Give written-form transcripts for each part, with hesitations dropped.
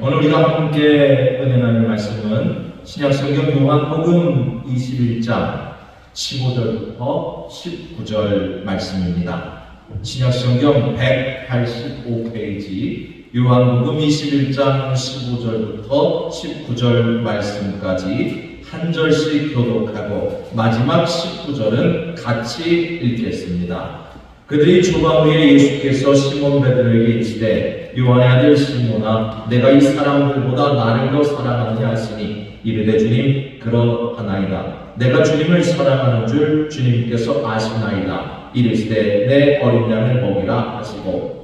오늘 우리가 함께 은혜 나눌 말씀은 신약성경 요한복음 21장 15절부터 19절 말씀입니다. 신약성경 185페이지 요한복음 21장 15절부터 19절 말씀까지 한 절씩 교독하고 마지막 19절은 같이 읽겠습니다. 그들이 조방 위에 예수께서 시몬 베드로에게 이르시되 요한의 아들 시몬아 내가 이 사람들보다 나를 더 사랑하느냐 하시니 이르되 주님 그러하나이다. 내가 주님을 사랑하는 줄 주님께서 아시나이다. 이르시되 내 어린 양을 먹이라 하시고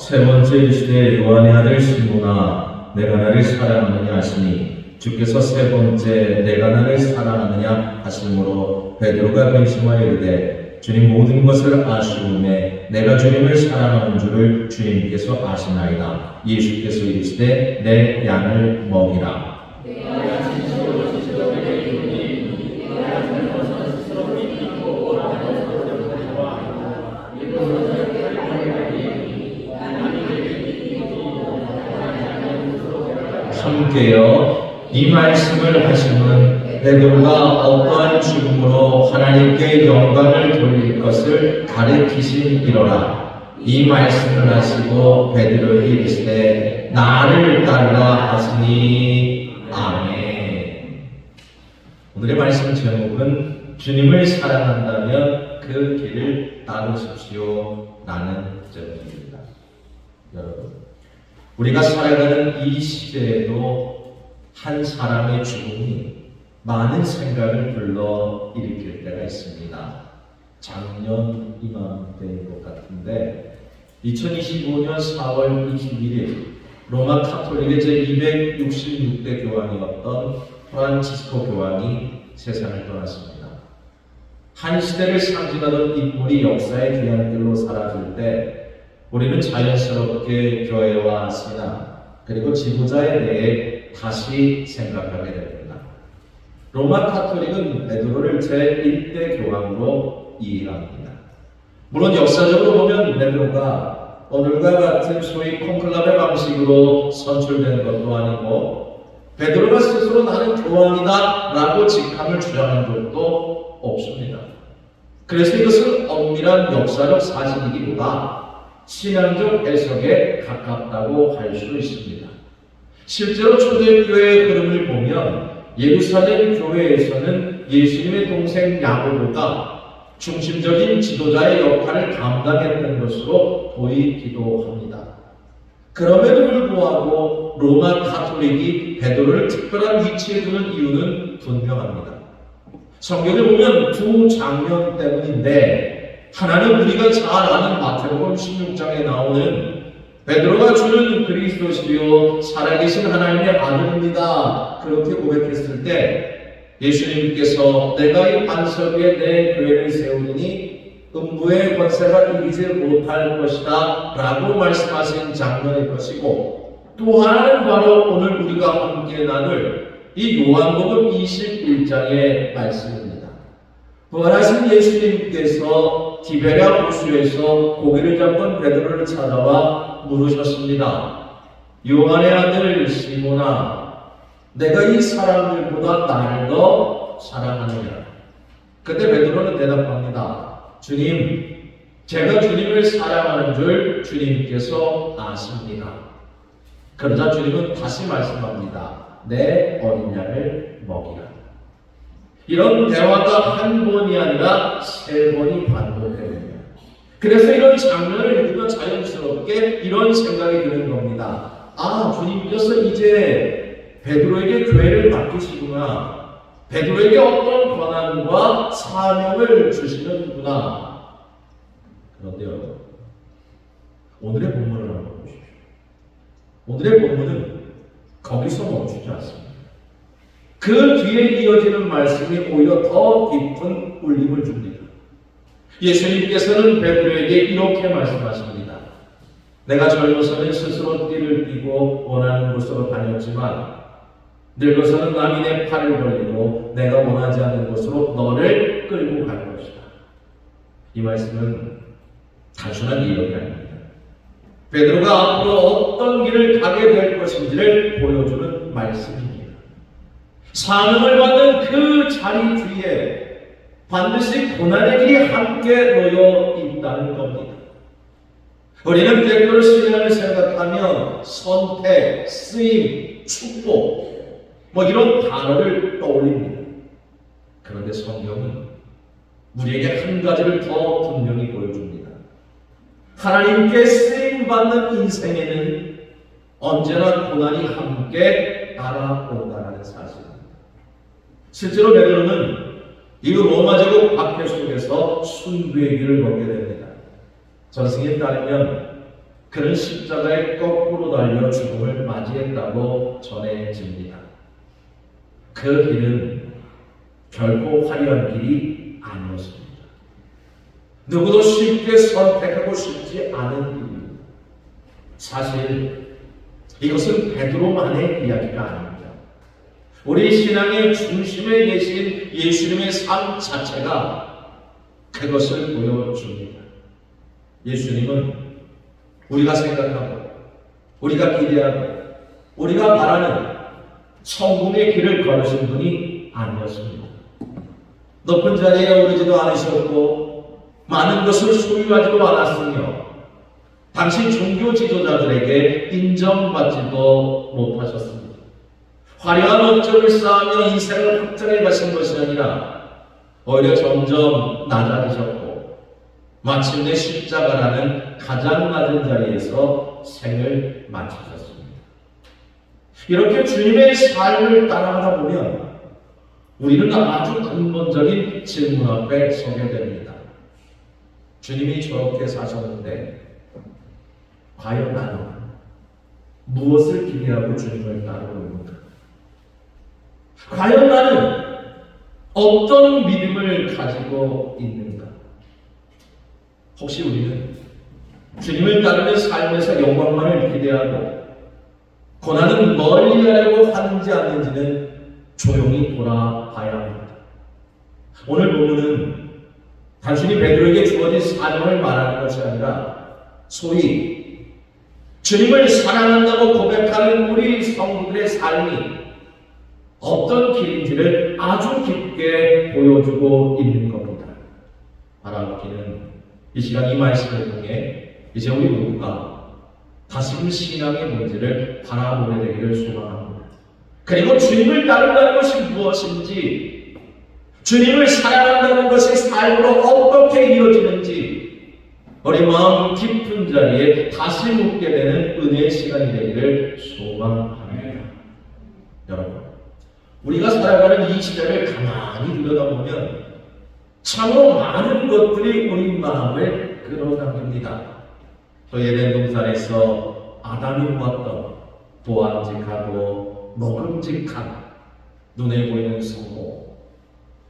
세 번째 이르시되 요한의 아들 시몬아 내가 나를 사랑하느냐 하시니 주께서 세 번째 내가 나를 사랑하느냐 하심으로 베드로가 근심하여 이르되 주님 모든 것을 아시오매 내가 주님을 사랑하는 줄을 주님께서 아시나이다. 예수께서 이르시되 내 양을 먹이라. 함께요. 이 말씀을 하시면 베드로가 어떠한 죽음으로 하나님께 영광을 돌릴 것을 가르치시니라. 이 말씀을 하시고 베드로에게 이르시되 나를 따르라 하시니 아멘. 오늘의 말씀 제목은 주님을 사랑한다면 그 길을 따르십시오 라는 제목입니다. 여러분, 우리가 살아가는 이 시대에도 한 사람의 죽음이 많은 생각을 불러일으킬 때가 있습니다. 작년 이맘때인 것 같은데 2025년 4월 21일 로마 카톨릭의 제266대 교황이었던 프란치스코 교황이 세상을 떠났습니다. 한 시대를 상징하던 인물이 역사의 뒤안길로 사라질 때 우리는 자연스럽게 교회와 신앙 그리고 지도자에 대해 다시 생각하게 됩니다. 로마 카톨릭은 베드로를 제1대 교황으로 이해합니다. 물론 역사적으로 보면 베드로가 오늘과 같은 소위 콘클라베 방식으로 선출된 것도 아니고 베드로가 스스로 나는 교황이다 라고 직함을 주장한 적도 없습니다. 그래서 이것은 엄밀한 역사적 사실이기보다 신앙적 해석에 가깝다고 할 수 있습니다. 실제로 초대교회의 흐름을 보면 예루살렘 교회에서는 예수님의 동생 야고보가 중심적인 지도자의 역할을 감당했던 것으로 보이기도 합니다. 그럼에도 불구하고 로마 카톨릭이 베드로를 특별한 위치에 두는 이유는 분명합니다. 성경에 보면 두 장면 때문인데 하나는 우리가 잘 아는 마태복음 16장에 나오는 베드로가 주는 그리스도시요 살아계신 하나님의 아들입니다. 그렇게 고백했을 때 예수님께서 내가 이 반석 위에 내 교회를 세우니 음부의 권세가 이기지 못할 것이다 라고 말씀하신 장면일 것이고 또 하나는 바로 오늘 우리가 함께 나눌 이 요한복음 21장의 말씀입니다. 부활하신 예수님께서 디베랴 호수에서 고기를 잡던 베드로를 찾아와 물으셨습니다. 요한의 아들 시몬아, 내가 이 사람들보다 나를 더 사랑하느냐? 그때 베드로는 대답합니다. 주님, 제가 주님을 사랑하는 줄 주님께서 아십니다. 그러자 주님은 다시 말씀합니다. 내 어린 양을 먹이라. 이런 대화가 한 번이 아니라 세 번이 반복됩니다. 그래서 이런 장면을 읽으면 자연스럽게 이런 생각이 드는 겁니다. 아, 주님께서 이제 베드로에게 교회를 맡기시구나. 베드로에게 어떤 권한과 사명을 주시는구나. 그런데 여러분, 오늘의 본문을 한번 보십시오. 오늘의 본문은 거기서 멈추지 않습니다. 그 뒤에 이어지는 말씀이 오히려 더 깊은 울림을 줍니다. 예수님께서는 베드로에게 이렇게 말씀하십니다. 내가 젊어서는 스스로 띠를 띠고 입고 원하는 곳으로 다녔지만 늙어서는 남이 내 팔을 벌리고 내가 원하지 않는 곳으로 너를 끌고 갈 것이다. 이 말씀은 단순한 예언이 아닙니다. 베드로가 앞으로 어떤 길을 가게 될 것인지를 보여주는 말씀입니다. 사명을 받는 그 자리 뒤에 반드시 고난의 길이 함께 놓여 있다는 겁니다. 우리는 때때로 신앙을 생각하면 선택, 쓰임, 축복 이런 단어를 떠올립니다. 그런데 성경은 우리에게 한 가지를 더 분명히 보여줍니다. 하나님께 쓰임받는 인생에는 언제나 고난이 함께 따라온다는 사실입니다. 실제로 베드로는 이후 로마 제국 박해 속에서 순교의 길을 걷게 됩니다. 전승에 따르면 그는 십자가에 거꾸로 달려 죽음을 맞이했다고 전해집니다. 그 길은 결코 화려한 길이 아니었습니다. 누구도 쉽게 선택하고 싶지 않은 길입니다. 사실 이것은 베드로만의 이야기가 아닙니다. 우리 신앙의 중심에 계신 예수님의 삶 자체가 그것을 보여줍니다. 예수님은 우리가 생각하고 우리가 기대하고 우리가 바라는 성공의 길을 걸으신 분이 아니었습니다. 높은 자리에 오르지도 않으셨고 많은 것을 소유하지도 않았으며 당시 종교 지도자들에게 인정받지도 못하셨습니다. 화려한 업적을 쌓으며 인생을 확장해 가신 것이 아니라 오히려 점점 낮아지셨고 마침내 십자가라는 가장 낮은 자리에서 생을 마치셨습니다. 이렇게 주님의 삶을 따라가다 보면 우리는 아주 근본적인 질문 앞에 서게 됩니다. 주님이 저렇게 사셨는데 과연 나는 무엇을 기대하고 주님을 따르고 있는가? 과연 나는 어떤 믿음을 가지고 있는가? 혹시 우리는 주님을 따르는 삶에서 영광만을 기대하고 고난은 멀리 하려고 하는지 않는지는 조용히 돌아봐야 합니다. 오늘 본문은 단순히 베드로에게 주어진 사명을 말하는 것이 아니라 소위 주님을 사랑한다고 고백하는 우리 성도들의 삶이 어떤 길인지를 아주 깊게 보여주고 있는 겁니다. 바라보기는 이 시간 이 말씀을 통해 이제 우리 모두가 다시금 신앙의 문제를 바라보게 되기를 소망합니다. 그리고 주님을 따른다는 것이 무엇인지, 주님을 사랑한다는 것이 삶으로 어떻게 이루어지는지 우리 마음 깊은 자리에 다시 묻게 되는 은혜의 시간이 되기를 소망합니다. 여러분, 우리가 살아가는 이 시대를 가만히 들여다보면 참으로 많은 것들이 우리 마음을 끌어당깁니다. 또 에덴 동산에서 아담이 보았던 보암직하고 먹음직한 눈에 보이는 성모,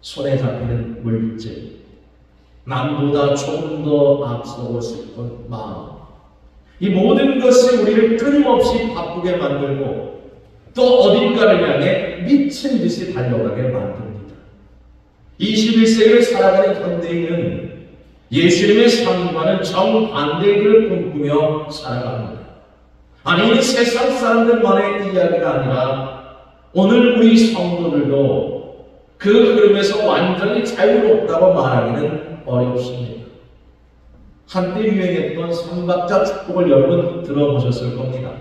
손에 잡히는 물질, 남보다 조금 더 앞서고 싶은 마음, 이 모든 것이 우리를 끊임없이 바쁘게 만들고 또 어딘가를 향해 미친 듯이 달려가게 만듭니다. 21세기를 살아가는 현대인은 예수님의 삶과는 정반대의 길을 꿈꾸며 살아갑니다. 아니, 세상 사람들만의 이야기가 아니라 오늘 우리 성도들도 그 흐름에서 완전히 자유롭다고 말하기는 어렵습니다. 한때 유행했던 삼박자 축복을 여러분 들어보셨을 겁니다.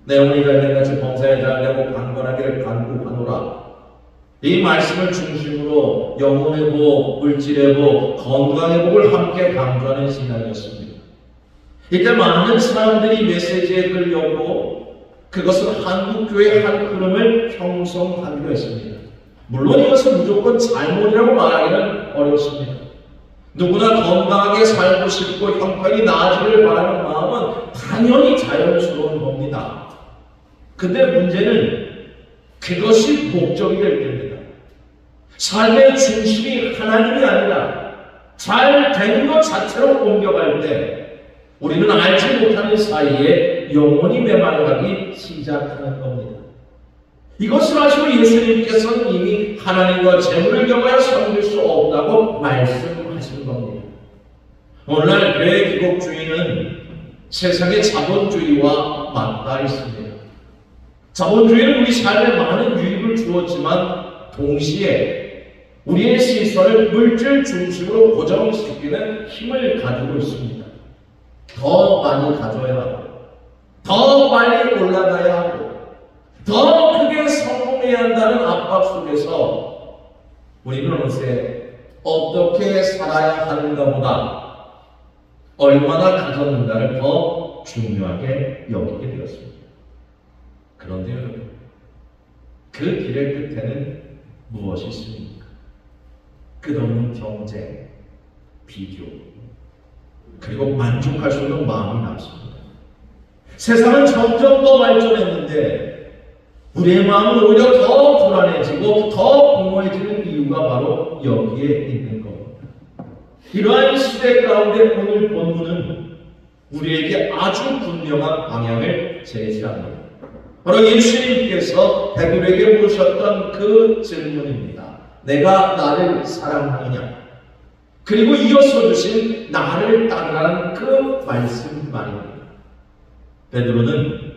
내용이 별명같이 범사에 잘되고 강건하기를 간구하노라. 이 말씀을 중심으로 영혼의 복, 물질의 복, 건강의 복을 함께 강조하는 신앙이었습니다. 이때 많은 사람들이 메시지에 끌렸고 그것은 한국교회의 한 흐름을 형성하기로 했습니다. 물론 이것은 무조건 잘못이라고 말하기는 어렵습니다. 누구나 건강하게 살고 싶고 형편이 나아지기를 바라는 마음은 당연히 자연스러운 겁니다. 근데 문제는 그것이 목적이 될 때입니다. 삶의 중심이 하나님이 아니라 잘 되는 것 자체로 옮겨갈 때 우리는 알지 못하는 사이에 이제 영원히 메말라기 시작하는 겁니다. 이것을 아시고 예수님께서는 이미 하나님과 재물을 겸하여 섬길 수 없다고 말씀하신 겁니다. 오늘날 교회 기독주의는 세상의 자본주의와 맞닿아 있습니다. 자본주의는 우리 삶에 많은 유익을 주었지만 동시에 우리의 시선을 물질 중심으로 고정시키는 힘을 가지고 있습니다. 더 많이 가져야 하고, 더 빨리 올라가야 하고, 더 크게 성공해야 한다는 압박 속에서 우리는 어느새 어떻게 살아야 하는가 보다 얼마나 가졌는가를 더 중요하게 여기게 되었습니다. 그런데 여러분, 그 길의 끝에는 무엇이 있습니까? 끝없는 경쟁, 비교, 그리고 만족할 수 없는 마음이 남습니다. 세상은 점점 더 발전했는데 우리의 마음은 오히려 더 불안해지고 더 공허해지는 이유가 바로 여기에 있는 겁니다. 이러한 시대 가운데 오늘 본문은 우리에게 아주 분명한 방향을 제시합니다. 바로 예수님께서 베드로에게 물으셨던 그 질문입니다. 내가 나를 사랑하느냐? 그리고 이어서 주신 나를 따르라는 그 말씀 말입니다. 베드로는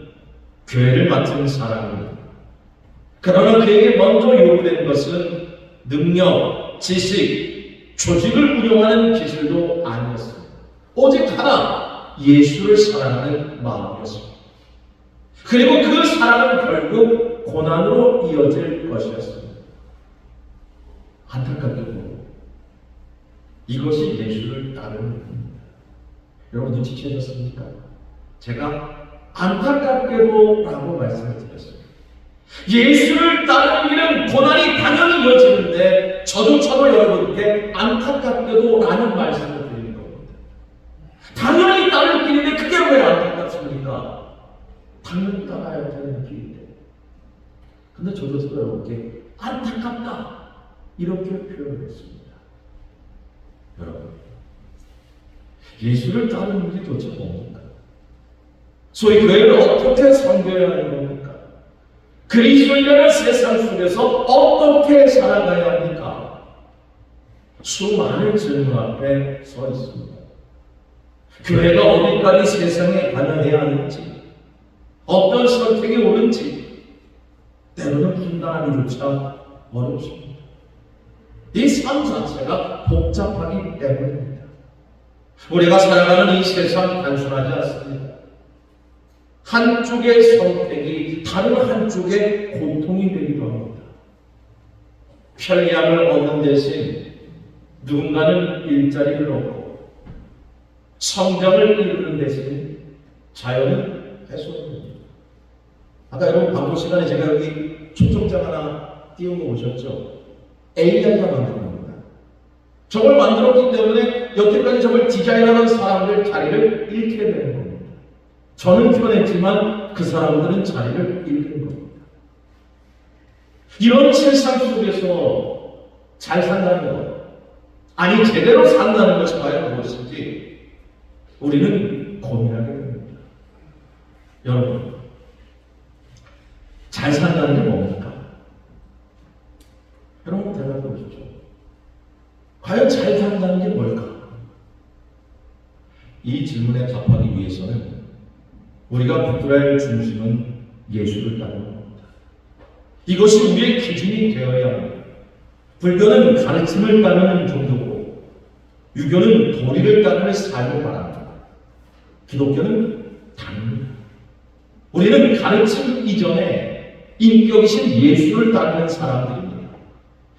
교회를 맡은 사람입니다. 그러나 그에게 먼저 요구된 것은 능력, 지식, 조직을 운영하는 기술도 아니었습니다. 오직 하나, 예수를 사랑하는 마음이었습니다. 그리고 그 사랑은 결국 고난으로 이어질 것이었습니다. 안타깝게도 이것이 예수를 따르는 겁니다. 여러분 눈치채셨습니까? 제가 안타깝게도 라고 말씀을 드렸습니다. 예수를 따르는 길은 고난이 당연히 이어지는데 저조차도 여러분께 안타깝게도 라는 말씀을 드리는 겁니다. 당연히 따를 길인데 그게 왜 안타깝습니까? 당연히 따라야 되는 길인데. 근데 저조차도 여러분께 안타깝다 이렇게 표현했습니다. 여러분, 예수를 따르는 게 도대체 뭡니까? 소위 교회를 어떻게 섬겨야 하는 겁니까? 그리스도인이라는 세상 속에서 어떻게 살아가야 합니까? 수많은 질문 앞에 서 있습니다. 교회가 어디까지 세상에 관여해야 하는지, 어떤 선택이 옳은지 때로는 판단하기조차 어렵습니다. 이 삶 자체가 복잡하기 때문입니다. 우리가 살아가는 이 세상 단순하지 않습니다. 한쪽의 선택이 다른 한쪽의 고통이 되기도 합니다. 편리함을 얻는 대신 누군가는 일자리를 얻고 성장을 이루는 대신 자연은 훼손됩니다. 아까 여러분 광고 시간에 제가 여기 초청장 하나 띄우고 오셨죠? AI가 만든 겁니다. 저걸 만들었기 때문에 여태까지 저걸 디자인하는 사람들 자리를 잃게 되는 겁니다. 저는 편했지만 그 사람들은 자리를 잃는 겁니다. 이런 세상 속에서 잘 산다는 것, 아니 제대로 산다는 것이 과연 무엇인지 우리는 고민하게 됩니다. 여러분, 잘 산다는 게 뭡니까? 여러분 대답해 보십시오. 과연 잘 산다는 게 뭘까? 이 질문에 답하기 위해서는 우리가 붙들어야 할 중심은 예수를 따르는 겁니다. 이것이 우리의 기준이 되어야 합니다. 불교는 가르침을 따르는 종교고 유교는 도리를 따르는 삶을 말합니다. 기독교는 다릅니다. 우리는 가르침 이전에 인격이신 예수를 따르는 사람들입니다.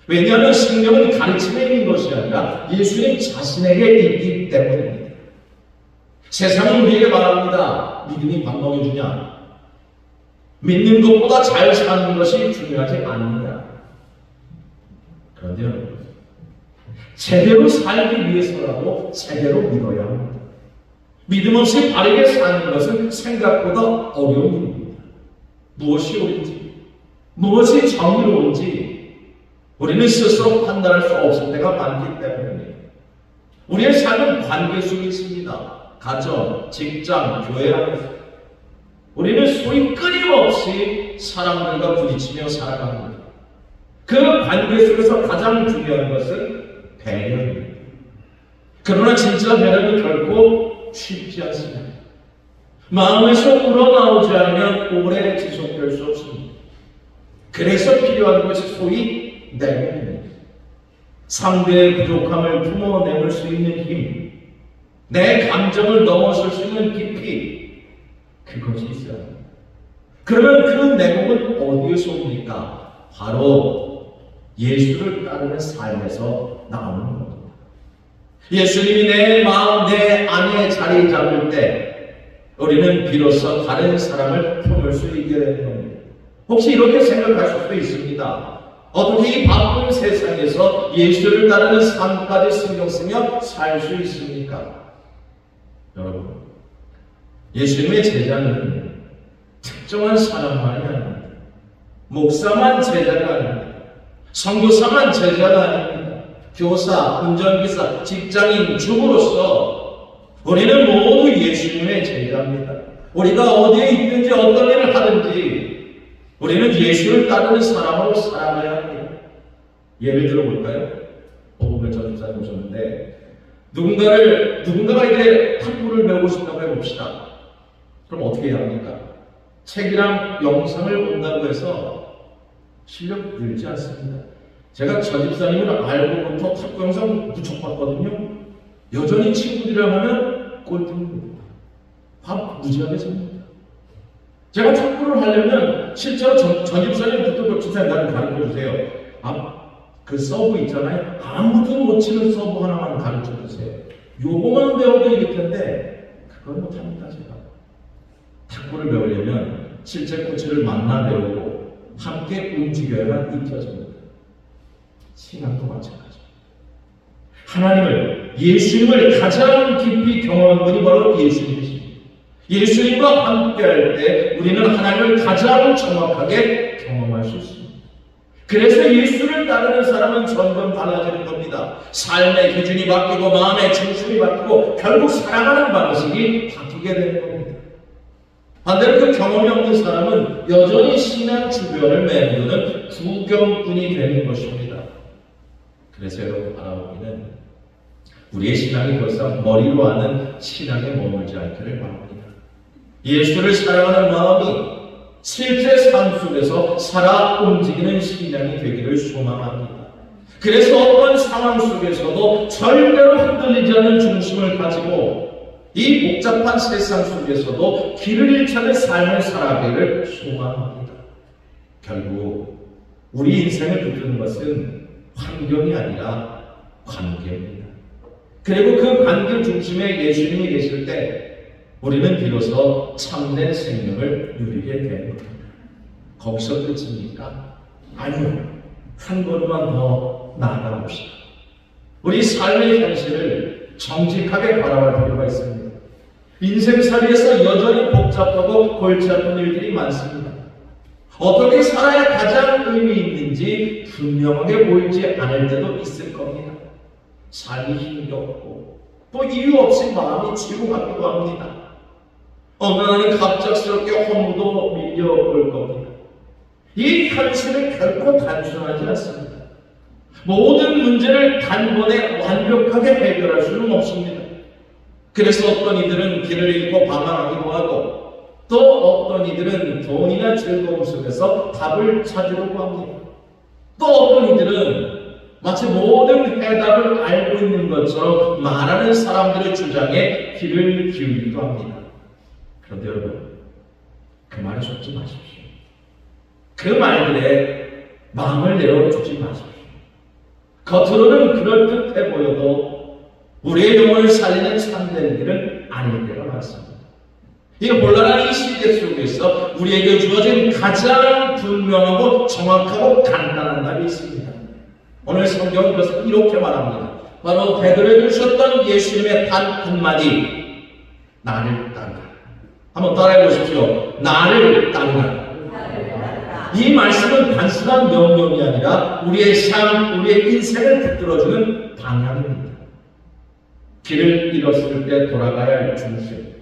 왜냐하면 생명은 가르침에 있는 것이 아니라 예수님 자신에게 있기 때문입니다. 세상은 우리에게 말합니다. 믿음이 밥 먹여주냐? 믿는 것보다 잘 사는 것이 중요하지 않느냐? 그런데 여러분, 제대로 살기 위해서라도 제대로 믿어야 합니다. 믿음 없이 바르게 사는 것은 생각보다 어려운 일입니다. 무엇이 옳은지, 무엇이 정의로운지 우리는 스스로 판단할 수 없을 때가 많기 때문입니다. 우리의 삶은 관계 속에 있습니다. 가정, 직장, 교회 안에서. 우리는 소위 끊임없이 사람들과 부딪히며 살아갑니다. 그 관계 속에서 가장 중요한 것은 배려입니다. 그러나 진짜 배려는 결코 쉽지 않습니다. 마음에서 우러나오지 않으면 오래 지속될 수 없습니다. 그래서 필요한 것이 소위 내공입니다. 상대의 부족함을 품어내볼 수 있는 힘, 내 감정을 넘어설 수 있는 깊이, 그것이 있어야 합니다. 그러면 그 내공은 어디에서 옵니까? 바로 예수를 따르는 삶에서 나오는 겁니다. 예수님이 내 마음, 내 안에 자리 잡을 때 우리는 비로소 다른 사람을 품을 수 있게 되는 겁니다. 혹시 이렇게 생각하실 수도 있습니다. 어떻게 이 바쁜 세상에서 예수를 따르는 삶까지 신경 쓰며 살 수 있습니까? 여러분, 예수님의 제자는 특정한 사람만이 아닙니다. 목사만 제자가 아닙니다. 선교사만 제자가 아닙니다. 교사, 운전기사, 직장인, 주부로서 우리는 모두 예수님의 제자입니다. 우리가 어디에 있든지 어떤 일을 하든지 우리는 예수를 따르는 사람으로 살아가야 합니다. 예를 들어볼까요? 오금을 전집사님 오셨는데 누군가가 이제 탁구를 배우고 싶다고 해봅시다. 그럼 어떻게 해야 합니까? 책이랑 영상을 본다고 해서 실력 늘지 않습니다. 제가 전집사님을 알고부터 탁구 영상 무척 봤거든요. 여전히 친구들이랑 하면 꼴등입니다. 밥 무지하게 줍니다. 제가 탁구를 하려면 실제로 전집사님부터 주사님 나를 가르쳐주세요. 그 서브 있잖아요. 아무도 못 치는 서브 하나만 가르쳐주세요. 요거만 배워도 이길 텐데 그걸 못합니다. 제가 탁구를 배우려면 실제 코치를 만나 배우고 함께 움직여야만 익혀집니다. 신앙도 마찬가지입니다. 하나님을, 예수님을 가장 깊이 경험한 분이 바로 예수님이십니다. 예수님과 함께할 때 우리는 하나님을 가장 정확하게 경험할 수 있습니다. 그래서 예수를 따르는 사람은 점점 달라지는 겁니다. 삶의 기준이 바뀌고 마음의 중심이 바뀌고 결국 살아가는 방식이 바뀌게 되는 겁니다. 반대로 그 경험이 없는 사람은 여전히 신앙 주변을 맴도는 구경꾼이 되는 것입니다. 그래서 여러분 바라보기는 우리의 신앙이 더 이상 머리로 하는 신앙에 머물지 않기를 바랍니다. 예수를 사랑하는 마음이 실제 삶 속에서 살아 움직이는 신앙이 되기를 소망합니다. 그래서 어떤 상황 속에서도 절대로 흔들리지 않는 중심을 가지고 이 복잡한 세상 속에서도 길을 잃지 않는 삶을 살아가기를 소망합니다. 결국 우리 인생을 붙드는 것은 환경이 아니라 관계입니다. 그리고 그 관계 중심에 예수님이 계실 때 우리는 비로소 참된 생명을 누리게 됩니다. 거기서 끝입니까? 아니요. 한 걸음만 더 나아가 봅시다. 우리 삶의 현실을 정직하게 바라볼 필요가 있습니다. 인생살이에서 여전히 복잡하고 골치 아픈 일들이 많습니다. 어떻게 살아야 가장 의미 있는지 분명하게 보이지 않을 때도 있을 겁니다. 삶이 힘겹고 또 이유 없이 마음이 치고 같기도 합니다. 어느 날은 갑작스럽게 허무도 밀려올 겁니다. 이 현실은 결코 단순하지 않습니다. 모든 문제를 단번에 완벽하게 해결할 수는 없습니다. 그래서 어떤 이들은 길을 잃고 방황하기도 하고 또 어떤 이들은 돈이나 즐거움 속에서 답을 찾으려고 합니다. 또 어떤 이들은 마치 모든 해답을 알고 있는 것처럼 말하는 사람들의 주장에 귀를 기울이기도 합니다. 그런데 여러분, 그 말에 속지 마십시오. 그 말들에 마음을 내어주지 마십시오. 겉으로는 그럴듯해 보여도 우리의 영혼을 살리는 참된 길은 아닐 때가 많습니다. 이 혼란한 이 시대 속에서 우리에게 주어진 가장 분명하고 정확하고 간단한 답이 있습니다. 오늘 성경은 그것을 이렇게 말합니다. 바로 베드로에게 주셨던 예수님의 단 한마디, 나를 따르라. 한번 따라해 보십시오. 나를 따르라. 이 말씀은 단순한 명령이 아니라 우리의 삶, 우리의 인생을 붙들어주는 방향입니다. 길을 잃었을 때 돌아가야 할 중심,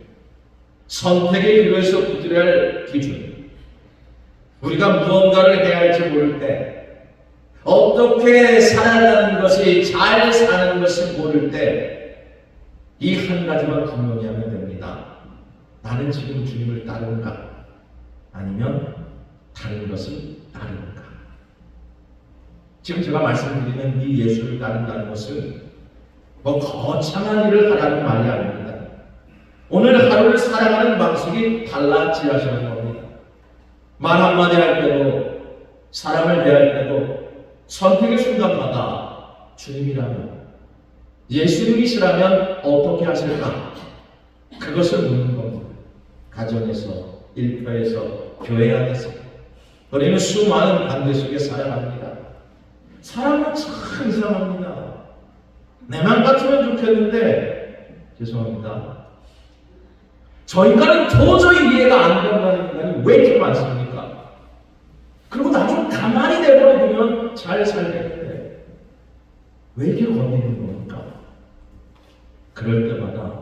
선택의 길에서 붙들어야 할 기준, 우리가 무언가를 해야 할지 모를 때, 어떻게 살아가는 것이, 잘 사는 것을 모를 때 이 한 가지만 분명히 하면 됩니다. 나는 지금 주님을 따르는가? 아니면 다른 것을 따르는가? 지금 제가 말씀드리는 이 예수를 따른다는 것은 뭐 거창한 일을 하라는 말이 아닙니다. 오늘 하루를 살아가는 방식이 달라지라시는 겁니다. 말 한마디 할 때도, 사람을 대할 때도 선택의 순간마다 주님이라면, 예수님이시라면 어떻게 하실까? 그것을 묻는 겁니다. 가정에서, 일터에서, 교회 안에서 우리는 수많은 관계 속에 살아갑니다. 사람은 참 이상합니다. 내 맘 같으면 좋겠는데, 죄송합니다, 저 인간은 도저히 이해가 안 된다는 인간이 왜 이렇게 많습니까? 그리고 나중 가만히 내버려두면 잘 살겠는데 왜 이렇게 건드리는 겁니까? 그럴 때마다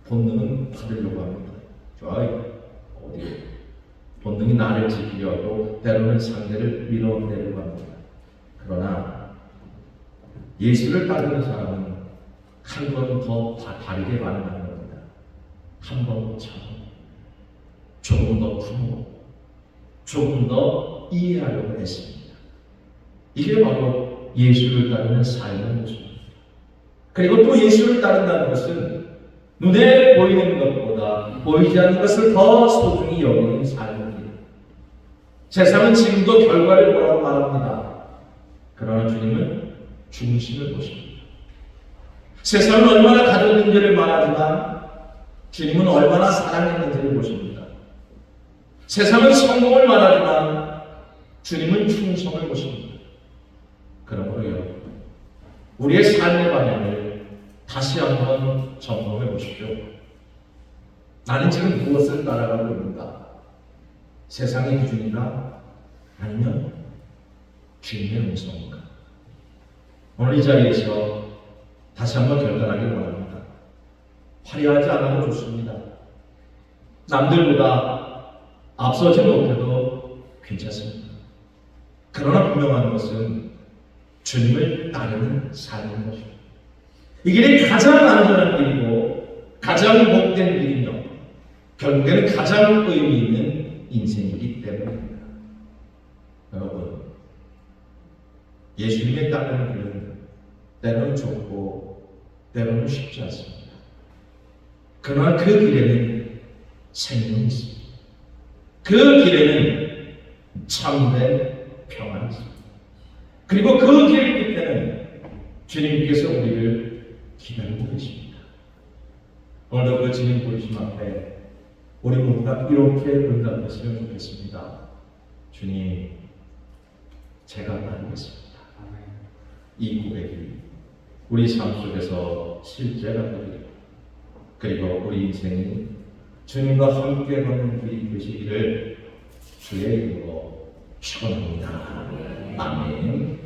본능은 받으려고 합니다. 좋아요. 어디 본능이 나를 지키려 하고 때로는 상대를 밀어내려고 합니다. 그러나 예수를 따르는 사람은 한 번 더 바르게 반응하는 겁니다. 한 번 더 조금 더 품고 조금 더 이해하려고 했습니다. 이게 바로 예수를 따르는 삶의 모습입니다. 그리고 또 예수를 따른다는 것은 눈에 보이는 것보다 보이지 않는 것을 더 소중히 여기는 삶입니다. 세상은 지금도 결과를 보라고 말합니다. 그러나 주님은 중심을 보십니다. 세상은 얼마나 가졌는지를 말하지만 주님은 얼마나 사랑했는지를 보십니다. 세상은 성공을 말하지만 주님은 충성을 보십니다. 그러므로요, 우리의 삶의 방향을 다시 한번 점검해 보십시오. 나는 지금 무엇을 따라가고 있는가? 세상의 기준인가? 아니면 주님의 음성인가? 오늘 이 자리에서 다시 한번 결단하길 원합니다. 화려하지 않아도 좋습니다. 남들보다 앞서지 못해도 괜찮습니다. 그러나 분명한 것은 주님을 따르는 삶인 것입니다. 이 길이 가장 안전한 길이고 가장 복된 길이며 결국에는 가장 의미 있는 인생이기 때문입니다. 여러분, 예수님의 따르는 길은 때로는 좁고 때로는 쉽지 않습니다. 그러나 그 길에는 생명이 있습니다. 그 길에는 참된 평안이 있습니다. 그리고 그 길 끝에는 주님께서 우리를 기다리고 계십니다. 오늘도 그 주님 부르심 앞에 우리 모두가 이렇게 응답했으면 좋겠습니다. 주님, 제가 따르겠습니다. 이 고백이 우리 삶 속에서 실제가 되리고, 그리고 우리 인생이 주님과 함께 걷는 길이 되시기를 주의 이름으로 축원합니다. 아멘.